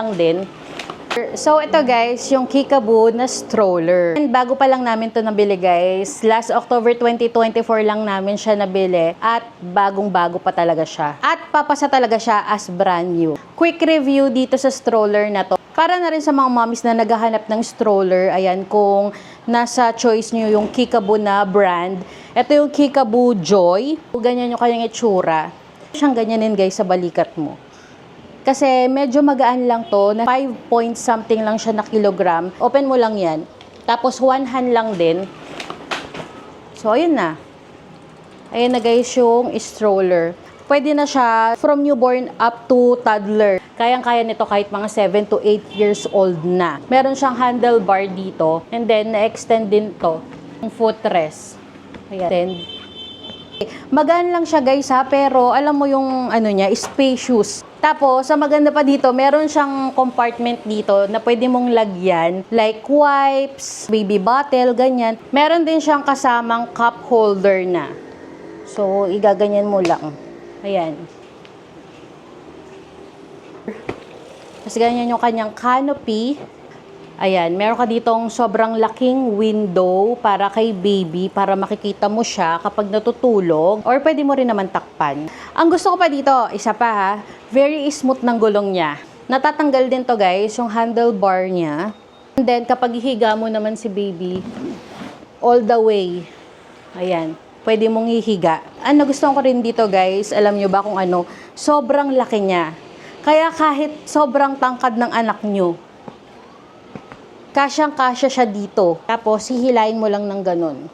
lang din. So, ito guys, yung Kickaboo na stroller. And bago pa lang namin to nabili guys. Last October 2024 lang namin siya nabili. At bagong-bago pa talaga siya. At papasa talaga siya as brand new. Quick review dito sa stroller na to. Para na rin sa mga mommies na naghahanap ng stroller. Ayan, kung nasa choice nyo yung Kickaboo na brand. Ito yung Kickaboo Joy. Ganyan yung kanyang itsura. Siyang ganyanin guys sa balikat mo. Kasi medyo magaan lang to, na 5 point something lang siya na kilogram. Open mo lang yan. Tapos one hand lang din. So, ayun na. Ayun na guys yung stroller. Pwede na siya from newborn up to toddler. Kayang-kaya nito kahit mga 7 to 8 years old na. Meron siyang handlebar dito. And then, na-extend din to. Yung footrest. Ayan. Magaan lang siya guys ha, pero alam mo yung ano niya, spacious. Tapos, sa maganda pa dito, meron siyang compartment dito na pwede mong lagyan, like wipes, baby bottle, ganyan. Meron din siyang kasamang cup holder na. So, igaganyan mo lang. Ayan. Tapos ganyan yung kanyang canopy. Ayan, meron ka ditong sobrang laking window para kay baby, para makikita mo siya kapag natutulog. Or pwede mo rin naman takpan. Ang gusto ko pa dito, isa pa ha, very smooth ng gulong niya. Natatanggal din to guys, yung handlebar niya. And then, kapag ihiga mo naman si baby, all the way. Ayan, pwede mong ihiga. Ang nagustuhan ko rin dito guys, alam nyo ba kung ano, sobrang laki niya. Kaya kahit sobrang tangkad ng anak nyo, kasyang-kasya siya dito. Tapos, hihilain mo lang ng ganun.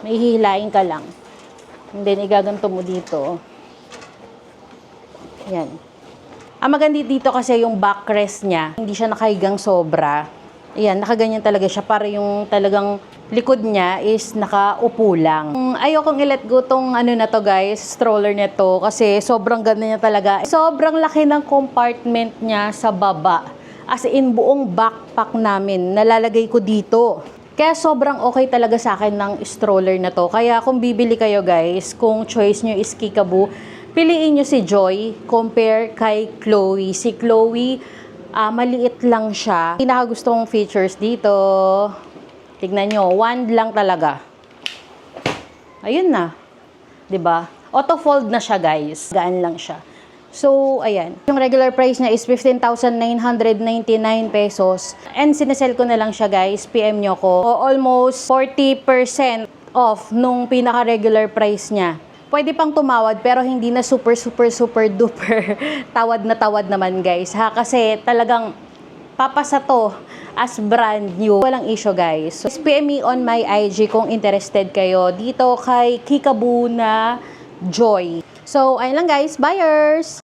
May hihilain ka lang. And then, igaganto mo dito. Yan. Ang maganda dito kasi yung backrest niya. Hindi siya nakahigang sobra. Ayan, nakaganyan talaga siya. Para yung talagang likod niya is nakaupo lang. Ayokong i-let go tong ano na to guys, stroller na to. Kasi sobrang ganda niya talaga. Sobrang laki ng compartment niya sa baba. As in, buong backpack namin, nalalagay ko dito. Kaya sobrang okay talaga sa akin ng stroller na to. Kaya kung bibili kayo guys, kung choice nyo is Kickaboo, piliin nyo si Joy compare kay Chloe. Si Chloe, maliit lang siya. Pinakagusto kong features dito. Tignan nyo, wand lang talaga. Ayun na. 'Di ba? Auto fold na siya guys. Gaan lang siya. So, ayan. Yung regular price niya is 15,999 pesos. And sinesell ko na lang siya guys. PM nyo ko. Almost 40% off nung pinaka-regular price niya. Pwede pang tumawad pero hindi na super duper tawad na tawad naman guys. Ha? Kasi talagang papasa to as brand new. Walang issue guys. So, PM me on my IG kung interested kayo dito kay Kickaboo na Joy. So, ayun lang guys. Buyers!